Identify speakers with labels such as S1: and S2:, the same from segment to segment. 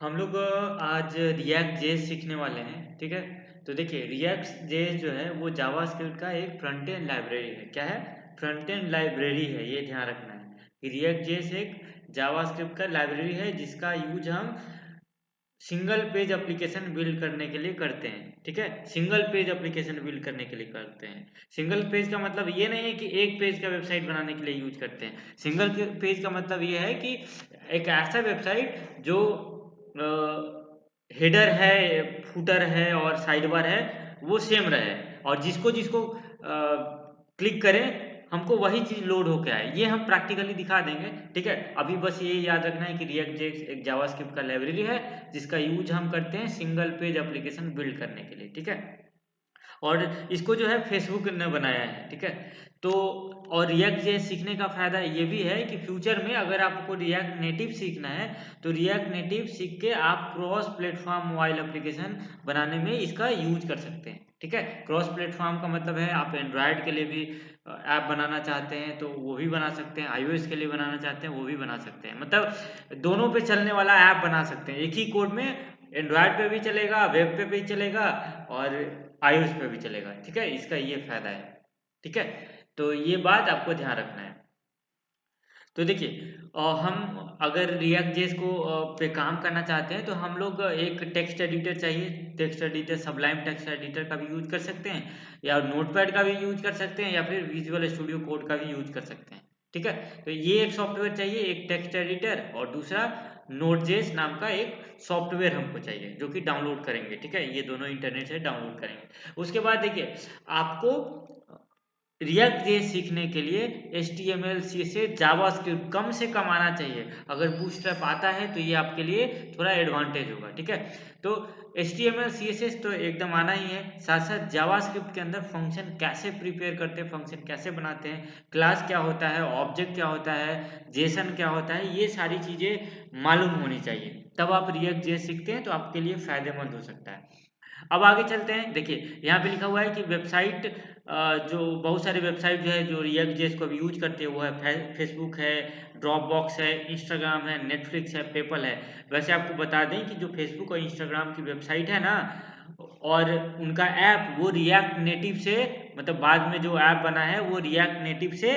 S1: हम लोग आज रिएक्ट जेएस सीखने वाले हैं। ठीक है। तो देखिए, रिएक्ट जेएस जो है वो जावास्क्रिप्ट का एक फ्रंट एंड लाइब्रेरी है। क्या है? फ्रंट एंड लाइब्रेरी है, ये ध्यान रखना है कि रिएक्ट जेएस एक जावास्क्रिप्ट का लाइब्रेरी है जिसका यूज हम सिंगल पेज एप्लीकेशन बिल्ड करने के लिए करते हैं। ठीक है, सिंगल पेज एप्लीकेशन बिल्ड करने के लिए करते हैं। सिंगल पेज का मतलब ये नहीं है कि एक पेज का वेबसाइट बनाने के लिए यूज करते हैं। सिंगल पेज का मतलब ये है कि एक ऐसा वेबसाइट जो हेडर है, फुटर है और साइड बार है, वो सेम रहे और जिसको जिसको क्लिक करें हमको वही चीज़ लोड होके आए। ये हम प्रैक्टिकली दिखा देंगे। ठीक है, अभी बस ये याद रखना है कि रिएक्ट जेएक्स एक जावास्क्रिप्ट का लाइब्रेरी है जिसका यूज हम करते हैं सिंगल पेज एप्लीकेशन बिल्ड करने के लिए। ठीक है, और इसको जो है फेसबुक ने बनाया है। ठीक है, तो और रिएक्ट जेएस सीखने का फ़ायदा ये भी है कि फ्यूचर में अगर आपको रिएक्ट नेटिव सीखना है तो रिएक्ट नेटिव सीख के आप क्रॉस प्लेटफॉर्म मोबाइल एप्लीकेशन बनाने में इसका यूज कर सकते हैं। ठीक है, क्रॉस प्लेटफॉर्म का मतलब है आप एंड्रॉयड के लिए भी ऐप बनाना चाहते हैं तो वो भी बना सकते हैं, आईओएस के लिए बनाना चाहते हैं वो भी बना सकते हैं। मतलब दोनों पे चलने वाला ऐप बना सकते हैं एक ही कोड में। एंड्रॉयड पे भी चलेगा, वेब पे भी चलेगा और आयुष पे भी चलेगा। ठीक है, इसका ये फायदा है। ठीक है, तो ये बात आपको ध्यान रखना है। तो देखिए, हम अगर रिएक्ट जेएस को पे काम करना चाहते हैं तो हम लोग एक टेक्स्ट एडिटर चाहिए। Text editor Sublime text editor का भी यूज कर सकते हैं या नोटपैड का भी यूज कर सकते हैं या फिर विजुअल स्टूडियो कोड का भी यूज कर सकते हैं। ठीक है, तो ये एक सॉफ्टवेयर चाहिए, एक टेक्स्ट एडिटर और दूसरा नोट जेएस नाम का एक सॉफ्टवेयर हमको चाहिए जो कि डाउनलोड करेंगे। ठीक है, ये दोनों इंटरनेट से डाउनलोड करेंगे। उसके बाद देखिए, आपको रिएक्ट जेएस सीखने के लिए HTML CSS जावास्क्रिप्ट कम से कम आना चाहिए। अगर बूटस्ट्रैप आता है तो ये आपके लिए थोड़ा एडवांटेज होगा। ठीक है, तो HTML CSS तो एकदम आना ही है। साथ साथ जावास्क्रिप्ट के अंदर फंक्शन कैसे प्रिपेयर करते हैं, फंक्शन कैसे बनाते हैं, क्लास क्या होता है, ऑब्जेक्ट क्या होता है, जेसन क्या होता है, ये सारी चीज़ें मालूम होनी चाहिए। तब आप रिएक्ट जेएस सीखते हैं तो आपके लिए फ़ायदेमंद हो सकता है। अब आगे चलते हैं। देखिए, यहाँ पे लिखा हुआ है कि वेबसाइट, जो बहुत सारे वेबसाइट जो है जो रिएक्ट जेएस को अभी यूज करते हैं वो है फेसबुक है, ड्रॉपबॉक्स है, इंस्टाग्राम है, नेटफ्लिक्स है, पेपल है। वैसे आपको बता दें कि जो फेसबुक और इंस्टाग्राम की वेबसाइट है ना, और उनका ऐप वो रिएक्ट नेटिव से, मतलब बाद में जो ऐप बना है वो रिएक्ट नेटिव से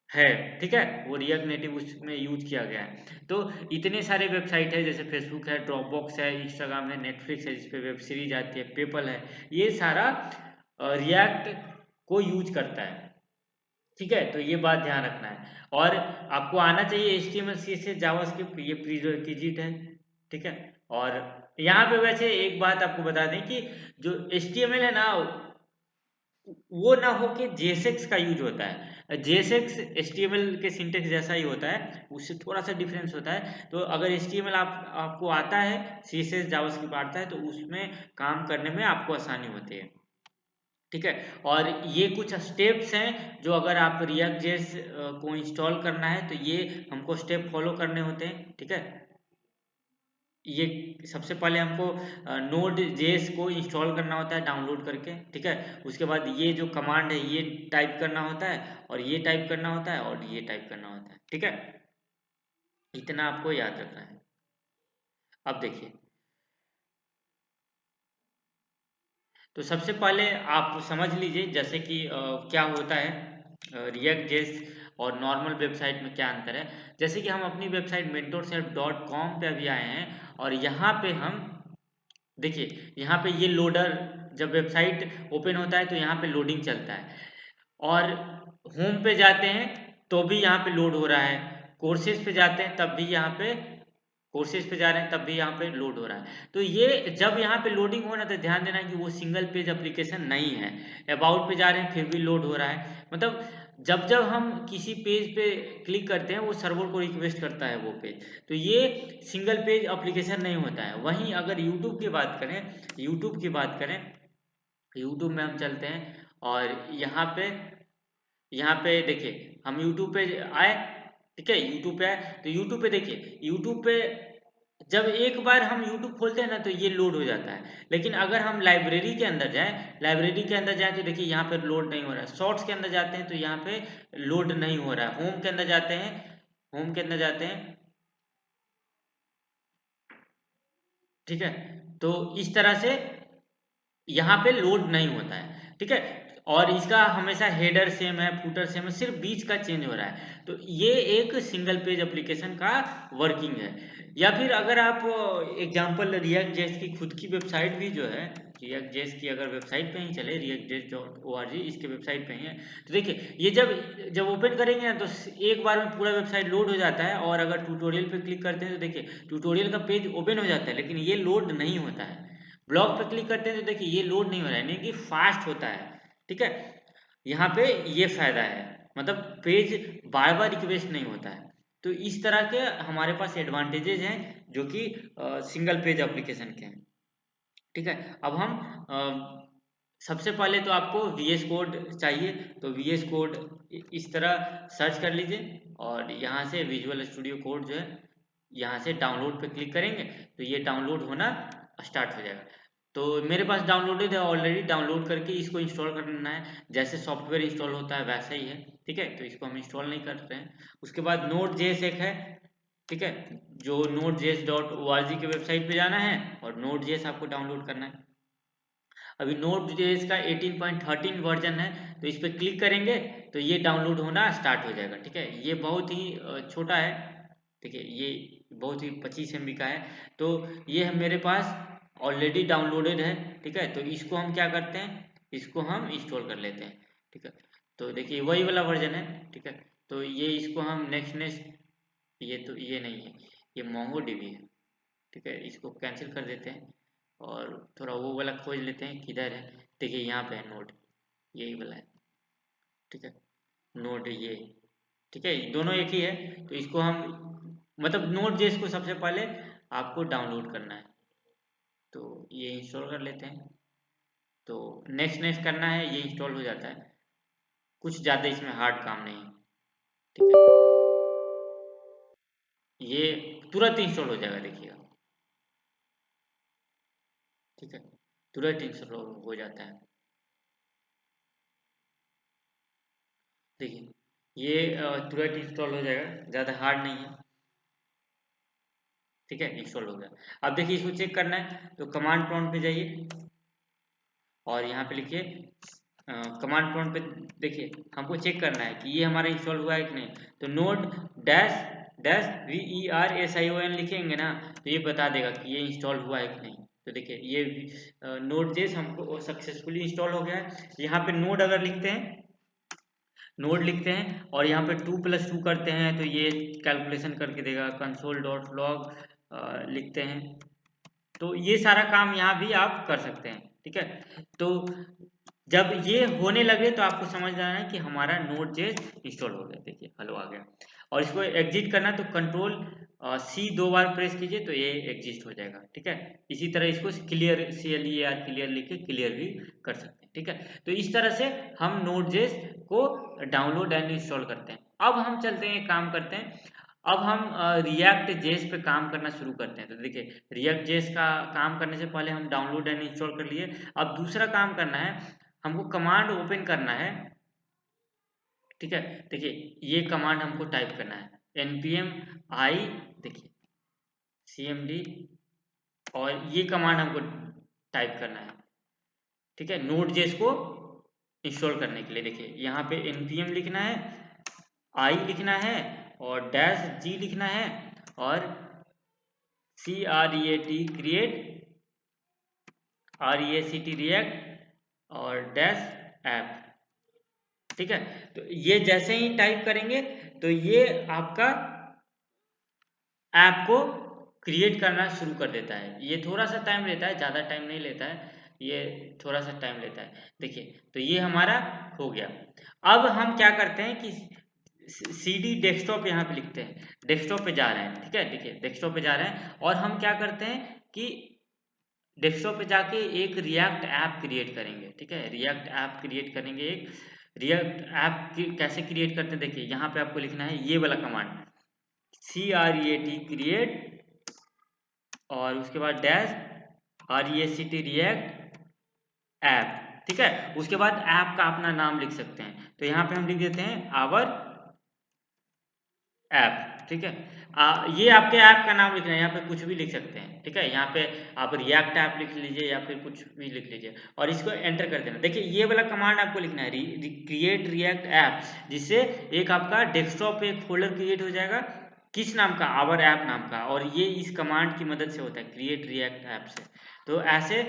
S1: है। ठीक है, वो रिएक्ट नेटिव उसमें यूज किया गया है। तो इतने सारे वेबसाइट है जैसे फेसबुक है, ड्रॉपबॉक्स है, इंस्टाग्राम है, नेटफ्लिक्स है जिसपे वेब सीरीज आती है, पेपल है, ये सारा रिएक्ट को यूज करता है। ठीक है, तो ये बात ध्यान रखना है और आपको आना चाहिए HTML CSS जावास्क्रिप्ट, ये प्रीरेक्विजिट है। ठीक है, और यहाँ पे वैसे एक बात आपको बता दें कि जो HTML है ना वो ना हो के JSX का यूज होता है। JSX HTML के सिंटेक्स जैसा ही होता है, उससे थोड़ा सा डिफरेंस होता है। तो अगर HTML आपको आता है, CSS जावास्क्रिप्ट आता है तो उसमें काम करने में आपको आसानी होती है। ठीक है, और ये कुछ स्टेप्स हैं जो अगर आप रिएक्ट जेएस को इंस्टॉल करना है तो ये हमको स्टेप फॉलो करने होते हैं। ठीक है, ये सबसे पहले हमको नोड जेएस को इंस्टॉल करना होता है डाउनलोड करके। ठीक है, उसके बाद ये जो कमांड है ये टाइप करना होता है और ये टाइप करना होता है और ये टाइप करना होता है। ठीक है, इतना आपको याद रखना है। अब देखिए, तो सबसे पहले आप समझ लीजिए जैसे कि क्या होता है रिएक्ट जेएस और नॉर्मल वेबसाइट में क्या अंतर है। जैसे कि हम अपनी वेबसाइट mentorself.com पे अभी आए हैं और यहाँ पे हम देखिए, यहाँ पे ये लोडर, जब वेबसाइट ओपन होता है तो यहाँ पे लोडिंग चलता है और होम पे जाते हैं तो भी यहाँ पे लोड हो रहा है, कोर्सेज पे जाते हैं तब भी यहाँ पे, कोर्सेज पे जा रहे हैं तब भी यहाँ पे लोड हो रहा है। तो ये जब यहाँ पे लोडिंग हो ना तो ध्यान देना कि वो सिंगल पेज एप्लीकेशन नहीं है। अबाउट पे जा रहे हैं फिर भी लोड हो रहा है। मतलब जब जब हम किसी पेज पे क्लिक करते हैं वो सर्वर को रिक्वेस्ट करता है वो पेज, तो ये सिंगल पेज एप्लीकेशन नहीं होता है। वहीं अगर यूट्यूब की बात करें, यूट्यूब की बात करें, यूट्यूब में हम चलते हैं और यहाँ पे देखिए हम यूट्यूब पे आए। ठीक है, यूट्यूब पे आए तो यूट्यूब पे देखिए, यूट्यूब पे जब एक बार हम यूट्यूब खोलते हैं ना तो ये लोड हो जाता है। लेकिन अगर हम लाइब्रेरी के अंदर जाएं, लाइब्रेरी के अंदर जाएं तो देखिए यहाँ पे लोड नहीं हो रहा है। शॉर्ट्स के अंदर जाते हैं तो यहाँ पे लोड नहीं हो रहा है। होम के अंदर जाते हैं, होम के अंदर जाते हैं ठीक है। तो इस तरह से यहाँ पे लोड नहीं होता है, ठीक है। और इसका हमेशा हेडर सेम है, फुटर सेम है, सिर्फ बीच का चेंज हो रहा है। तो ये एक सिंगल पेज एप्लीकेशन का वर्किंग है। या फिर अगर आप एग्जांपल रिएक्ट जेएस की खुद की वेबसाइट भी जो है, रिएक्ट जेएस की अगर वेबसाइट पे ही चले, react.js.org इसके वेबसाइट पे ही है, तो देखिए ये जब जब ओपन करेंगे ना तो एक बार में पूरा वेबसाइट लोड हो जाता है। और अगर ट्यूटोरियल पे क्लिक करते हैं तो देखिए ट्यूटोरियल का पेज ओपन हो जाता है, लेकिन ये लोड नहीं होता है। ब्लॉग पे क्लिक करते हैं तो देखिए ये लोड नहीं हो रहा है, यानी कि फास्ट होता है, ठीक है। यहाँ पे ये फायदा है, मतलब पेज बार बार रिक्वेस्ट नहीं होता है। तो इस तरह के हमारे पास एडवांटेजेस हैं जो कि सिंगल पेज एप्लीकेशन के हैं, ठीक है। अब हम सबसे पहले तो आपको VS कोड चाहिए। तो VS कोड इस तरह सर्च कर लीजिए और यहाँ से विजुअल स्टूडियो कोड जो है यहाँ से डाउनलोड पे क्लिक करेंगे तो ये डाउनलोड होना स्टार्ट हो जाएगा। तो मेरे पास डाउनलोडेड है ऑलरेडी, डाउनलोड करके इसको इंस्टॉल करना है। जैसे सॉफ्टवेयर इंस्टॉल होता है वैसा ही है, ठीक है। तो इसको हम इंस्टॉल नहीं कर रहे हैं। उसके बाद Node.js एक है, ठीक है, जो Node.js.org की वेबसाइट पे जाना है और Node.js आपको डाउनलोड करना है। अभी Node.js का 18.13 वर्जन है, तो इस पर क्लिक करेंगे तो ये डाउनलोड होना स्टार्ट हो जाएगा, ठीक है। ये बहुत ही छोटा है, ठीक है, ये बहुत ही 25 MB का है। तो ये है मेरे पास ऑलरेडी डाउनलोडेड है, ठीक है। तो इसको हम क्या करते हैं, इसको हम इंस्टॉल कर लेते हैं, ठीक है। तो देखिए वही वाला वर्जन है, ठीक है। तो ये इसको हम नेक्स्ट नेक्स्ट, ये तो ये नहीं है, ये MongoDB है, ठीक है। इसको कैंसिल कर देते हैं और थोड़ा वो वाला खोज लेते हैं किधर है। देखिए यहाँ पे है नोड, यही वाला है, ठीक है। नोड ये, ठीक है, दोनों एक ही है। तो इसको हम मतलब नोड जेएस को सबसे पहले आपको डाउनलोड करना है, तो ये इंस्टॉल कर लेते हैं। तो नेक्स्ट नेक्स्ट करना है, ये इंस्टॉल हो जाता है। कुछ ज़्यादा इसमें हार्ड काम नहीं है, ठीक है। ये तुरंत इंस्टॉल हो जाएगा, देखिएगा, ठीक है, तुरंत इंस्टॉल हो जाता है। देखिए ये तुरंत इंस्टॉल हो जाएगा, ज़्यादा हार्ड नहीं है, ठीक है, इंस्टॉल हो गया। अब देखिए इसको चेक करना है तो कमांड प्रॉम्प्ट पे जाइए और यहाँ पे लिखिए कमांड प्रॉम्प्ट पे देखिए हमको चेक करना है कि ये हमारा इंस्टॉल हुआ है कि नहीं। तो नोड डैश डैश VERSION लिखेंगे ना तो ये बता देगा कि ये इंस्टॉल हुआ है कि नहीं। तो देखिए ये नोड जेस हमको सक्सेसफुली इंस्टॉल हो गया है। यहाँ पे नोड अगर लिखते हैं, नोड लिखते हैं और यहाँ पे 2+2 करते हैं तो ये कैलकुलेशन करके देगा। console.log लिखते हैं तो ये सारा काम यहाँ भी आप कर सकते हैं, ठीक है। तो जब ये होने लगे तो आपको समझ आना है कि हमारा Node.js इंस्टॉल हो गया। देखिए हेलो आ गया। और इसको एग्जिट करना तो कंट्रोल C 2 बार प्रेस कीजिए तो ये एग्जिस्ट हो जाएगा, ठीक है। इसी तरह इसको क्लियर CLER क्लियर लिख के क्लियर भी कर सकते हैं, ठीक है। तो इस तरह से हम Node.js को डाउनलोड एंड इंस्टॉल करते हैं। अब हम चलते हैं, काम करते हैं। अब हम रिएक्ट जेएस पे काम करना शुरू करते हैं। तो देखिए रिएक्ट जेएस का काम करने से पहले हम डाउनलोड एंड इंस्टॉल कर लिए। अब दूसरा काम करना है, हमको कमांड ओपन करना है, ठीक है। देखिए ये कमांड हमको टाइप करना है npm i, देखिए cmd, और ये कमांड हमको टाइप करना है, ठीक है, नोड जेएस को इंस्टॉल करने के लिए। देखिए यहाँ पे npm लिखना है, i लिखना है और डैश g लिखना है और create रिएक्ट और डैश ऐप, ठीक है। तो ये जैसे ही टाइप करेंगे तो ये आपका ऐप को क्रिएट करना शुरू कर देता है। ये थोड़ा सा टाइम लेता है, ज़्यादा टाइम नहीं लेता है, ये थोड़ा सा टाइम लेता है। देखिए तो ये हमारा हो गया। अब हम क्या करते हैं कि CD डेस्कटॉप यहाँ पे लिखते हैं, डेस्कटॉप पे जा रहे हैं, ठीक है। देखिए डेस्कटॉप पे जा रहे हैं और हम क्या करते हैं कि डेस्कटॉप पे जाके एक रिएक्ट ऐप क्रिएट करेंगे, ठीक है। रिएक्ट ऐप क्रिएट करेंगे एक। रिएक्ट ऐप कैसे क्रिएट करते हैं, देखिए यहाँ पे आपको लिखना है ये वाला कमांड क्रिएट और उसके बाद डैश रिएक्ट ऐप, ठीक है। उसके बाद ऐप का अपना नाम लिख सकते हैं। तो यहाँ पे हम लिख देते हैं आवर ऐप, ठीक है। ये आपके ऐप का नाम लिखना है, यहाँ पे कुछ भी लिख सकते हैं, ठीक है। यहाँ पे आप रिएक्ट ऐप लिख लीजिए या फिर कुछ भी लिख लीजिए और इसको एंटर कर देना। देखिए ये वाला कमांड आपको लिखना है, क्रिएट रिएक्ट ऐप, जिससे एक आपका डेस्कटॉप पे एक फोल्डर क्रिएट हो जाएगा, किस नाम का, आवर ऐप नाम का, और ये इस कमांड की मदद से होता है, क्रिएट रिएक्ट ऐप से। तो ऐसे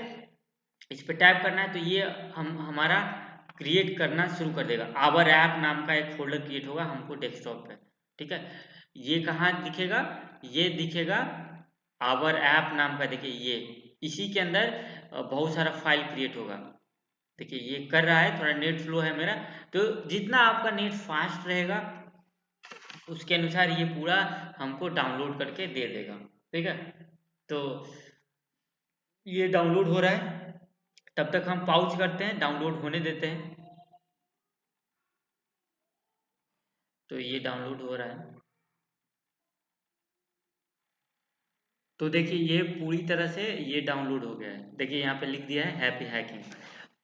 S1: इस पे टैप करना है तो ये हम हमारा क्रिएट करना शुरू कर देगा। आवर ऐप नाम का एक फोल्डर क्रिएट होगा हमको डेस्कटॉप पे, ठीक है। ये कहाँ दिखेगा, ये दिखेगा आवर ऐप नाम का, देखिए ये इसी के अंदर बहुत सारा फाइल क्रिएट होगा। देखिए ये कर रहा है, थोड़ा नेट स्लो है मेरा, तो जितना आपका नेट फास्ट रहेगा उसके अनुसार ये पूरा हमको डाउनलोड करके दे देगा, ठीक है। तो ये डाउनलोड हो रहा है, तब तक हम पॉज करते हैं, डाउनलोड होने देते हैं। तो ये डाउनलोड हो रहा है, तो देखिए ये पूरी तरह से ये डाउनलोड हो गया है। देखिए यहाँ पे लिख दिया है हैप्पी हैकिंग।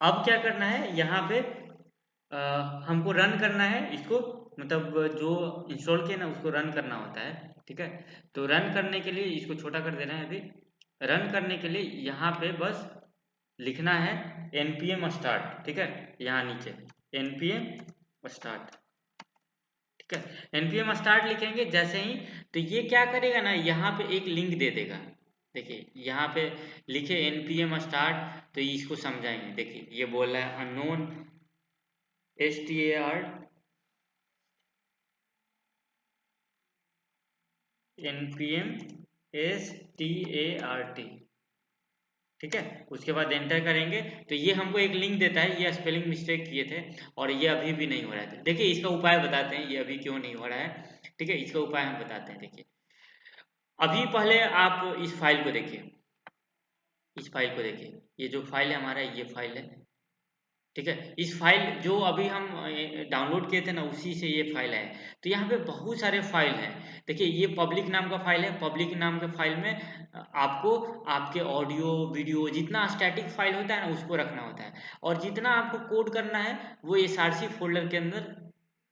S1: अब क्या करना है, यहाँ पे हमको रन करना है इसको, मतलब जो इंस्टॉल किया ना उसको रन करना होता है, ठीक है। तो रन करने के लिए इसको छोटा कर देना है अभी। रन करने के लिए यहाँ पे बस लिखना है npm start, ठीक है। यहाँ नीचे npm start, ठीक है। npm start लिखेंगे जैसे ही, तो ये क्या करेगा ना, यहाँ पे एक लिंक दे देगा। देखिए यहाँ पे लिखे npm start, तो इसको समझाएंगे। देखिए ये बोल रहा है अननोन star npm start, ठीक है। उसके बाद एंटर करेंगे तो ये हमको एक लिंक देता है, ये स्पेलिंग मिस्टेक किए थे और ये अभी भी नहीं हो रहा है। देखिए इसका उपाय बताते हैं, ये अभी क्यों नहीं हो रहा है, ठीक है। इसका उपाय हम बताते हैं। देखिए अभी पहले आप इस फाइल को देखिए, इस फाइल को देखिए, ये जो फाइल है हमारा, ये फाइल है, ठीक है। इस फाइल जो अभी हम डाउनलोड किए थे ना, उसी से ये फाइल है। तो यहाँ पे बहुत सारे फाइल हैं। देखिए ये पब्लिक नाम का फाइल है, पब्लिक नाम के फाइल में आपको आपके ऑडियो वीडियो जितना स्टैटिक फाइल होता है ना उसको रखना होता है, और जितना आपको कोड करना है वो SRC फोल्डर के अंदर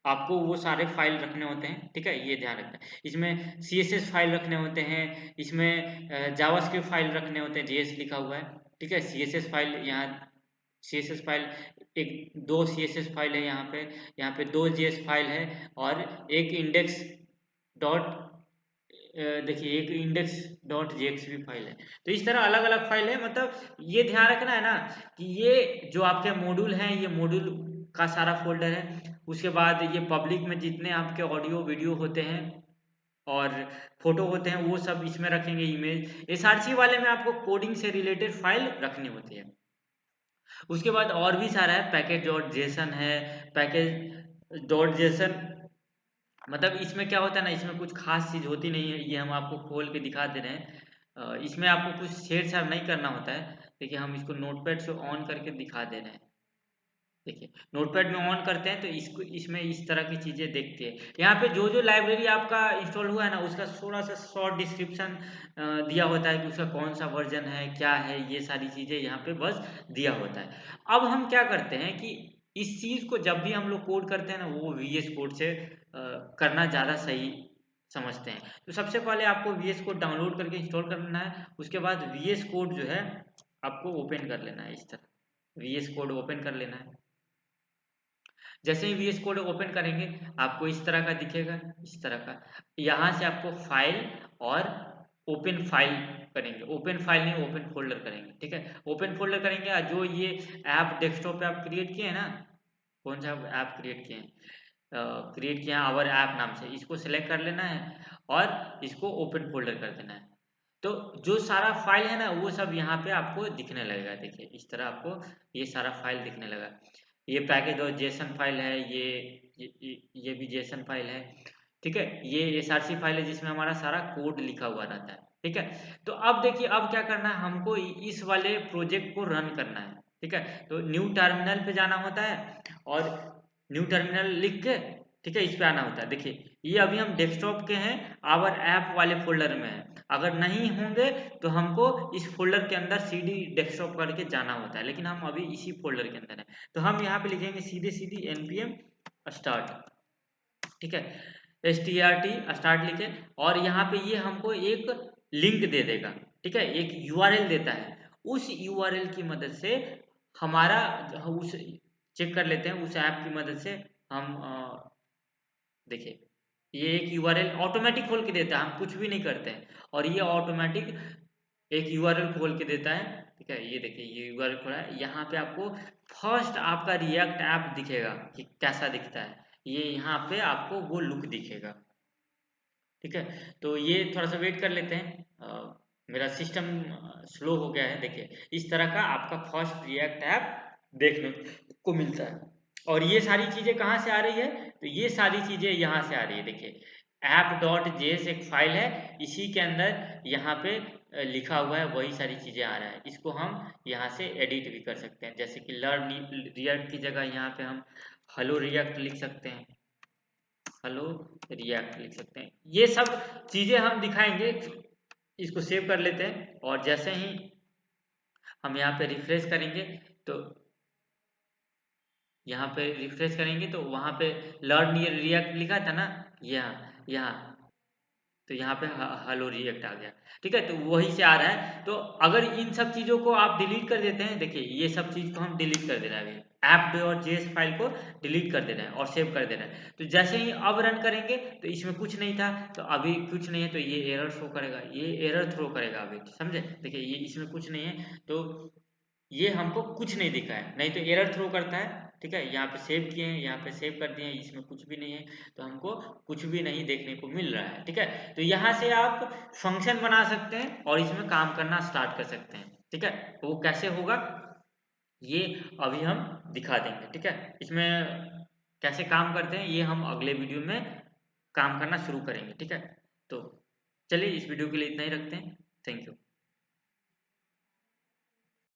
S1: आपको वो सारे फाइल रखने होते हैं, ठीक है। ये ध्यान रखना है। इसमें CSS फाइल रखने होते हैं, इसमें जावास्क्रिप्ट फाइल रखने होते हैं, JS लिखा हुआ है, ठीक है। CSS फाइल यहाँ, CSS फाइल एक दो CSS फाइल है यहाँ पे दो JS फाइल है, और एक इंडेक्स डॉट देखिए एक इंडेक्स डॉट जेएक्सपी फाइल है। तो इस तरह अलग अलग फाइल है, मतलब ये ध्यान रखना है ना कि ये जो आपके मॉड्यूल हैं, ये मॉड्यूल का सारा फोल्डर है। उसके बाद ये पब्लिक में जितने आपके ऑडियो वीडियो होते हैं और फोटो होते हैं वो सब इसमें रखेंगे। इमेज SRC वाले में आपको कोडिंग से रिलेटेड फाइल रखनी होती है। उसके बाद और भी सारा है, पैकेज डॉट जेसन है, पैकेज डॉट जेसन, मतलब इसमें क्या होता है ना, इसमें कुछ खास चीज़ होती नहीं है, ये हम आपको खोल के दिखा दे रहे हैं। इसमें आपको कुछ छेड़छाड़ नहीं करना होता है। देखिए हम इसको नोटपैड से ऑन करके दिखा दे रहे हैं। देखिए नोटपैड में ऑन करते हैं तो इसको, इसमें इस तरह की चीज़ें देखते हैं। यहाँ पे जो जो लाइब्रेरी आपका इंस्टॉल हुआ है ना उसका थोड़ा सा शॉर्ट डिस्क्रिप्शन दिया होता है कि उसका कौन सा वर्जन है, क्या है, ये सारी चीज़ें यहाँ पे बस दिया होता है। अब हम क्या करते हैं कि इस चीज़ को जब भी हम लोग कोड करते हैं ना, वो VS कोड से करना ज़्यादा सही समझते हैं। तो सबसे पहले आपको VS कोड डाउनलोड करके इंस्टॉल करना है। उसके बाद VS कोड जो है आपको ओपन कर लेना है, इस तरह VS कोड ओपन कर लेना है। जैसे ही VS कोड ओपन करेंगे आपको इस तरह का दिखेगा, इस तरह का। यहाँ से आपको फाइल और ओपन फाइल करेंगे, ओपन फाइल नहीं ओपन फोल्डर करेंगे, ठीक है। ओपन फोल्डर करेंगे और जो ये ऐप डेस्कटॉप पे आप क्रिएट किए हैं ना, कौन सा ऐप क्रिएट किए हैं, क्रिएट किया आवर ऐप नाम से, इसको सिलेक्ट कर लेना है और इसको ओपन फोल्डर कर देना है। तो जो सारा फाइल है ना वो सब यहाँ पे आपको दिखने लगेगा। देखिए इस तरह आपको ये सारा फाइल दिखने लगा। ये पैकेज और जेसन फाइल है, ये भी जेसन फाइल है, ठीक है। ये SRC फाइल है जिसमें हमारा सारा कोड लिखा हुआ रहता है, ठीक है। तो अब देखिए अब क्या करना है, हमको इस वाले प्रोजेक्ट को रन करना है, ठीक है। तो न्यू टर्मिनल पे जाना होता है और न्यू टर्मिनल लिख के, ठीक है, इस पे आना होता है। देखिए ये अभी हम डेस्कटॉप के हैं, आवर ऐप वाले फोल्डर में है। अगर नहीं होंगे तो हमको इस फोल्डर के अंदर CD डेस्कटॉप करके जाना होता है, लेकिन हम अभी इसी फोल्डर के अंदर है। तो हम यहाँ पे लिखेंगे सीधे सीधी npm start, ठीक है। strt स्टार्ट लिखे और यहाँ पे ये हमको एक लिंक दे देगा, ठीक है, एक यूआरएल देता है। उस यूआरएल की मदद से हमारा उस चेक कर लेते हैं, उस ऐप की मदद से हम देखिए ये एक यूआरएल ऑटोमेटिक खोल के देता है, हम कुछ भी नहीं करते हैं और ये ऑटोमेटिक एक यूआरएल खोल के देता है, ठीक है। ये देखिए ये यूआरएल खोला है, यहाँ पे आपको फर्स्ट आपका रिएक्ट ऐप दिखेगा कि कैसा दिखता है, ये यहाँ पे आपको वो लुक दिखेगा, ठीक है। तो ये थोड़ा सा वेट कर लेते हैं, मेरा सिस्टम स्लो हो गया है। देखिए इस तरह का आपका फर्स्ट रिएक्ट ऐप देखने को मिलता है और ये सारी चीज़ें कहाँ से आ रही है, तो ये सारी चीज़ें यहाँ से आ रही है। देखिए app.js एक फाइल है, इसी के अंदर यहाँ पे लिखा हुआ है, वही सारी चीज़ें आ रहा है। इसको हम यहाँ से एडिट भी कर सकते हैं, जैसे कि लर्न रिएक्ट की जगह यहाँ पे हम हेलो रिएक्ट लिख सकते हैं, हेलो रिएक्ट लिख सकते हैं। ये सब चीज़ें हम दिखाएंगे। इसको सेव कर लेते हैं और जैसे ही हम यहाँ पे रिफ्रेश करेंगे तो यहाँ पे रिफ्रेश करेंगे तो वहाँ पे लर्न रिएक्ट लिखा था ना, यहाँ यहाँ तो यहाँ पे हेलो रिएक्ट आ गया, ठीक है। तो वही से आ रहा है। तो अगर इन सब चीज़ों को आप डिलीट कर देते हैं, देखिए ये सब चीज़ को हम डिलीट कर दे रहे हैं, अभी app.js फाइल को डिलीट कर दे रहे हैं और सेव कर दे रहे हैं। तो जैसे ही अब रन करेंगे तो इसमें कुछ नहीं था, तो अभी कुछ नहीं है तो ये एरर शो करेगा, ये एरर थ्रो करेगा अभी, समझे। देखिए ये इसमें कुछ नहीं है तो ये हमको कुछ नहीं दिखा है, नहीं तो एरर थ्रो करता है, ठीक है। यहाँ पे सेव किए हैं, यहाँ पे सेव कर दिए हैं, इसमें कुछ भी नहीं है तो हमको कुछ भी नहीं देखने को मिल रहा है, ठीक है। तो यहाँ से आप फंक्शन बना सकते हैं और इसमें काम करना स्टार्ट कर सकते हैं, ठीक है। तो वो कैसे होगा ये अभी हम दिखा देंगे, ठीक है। इसमें कैसे काम करते हैं ये हम अगले वीडियो में काम करना शुरू करेंगे, ठीक है। तो चलिए इस वीडियो के लिए इतना ही रखते हैं। Thank you.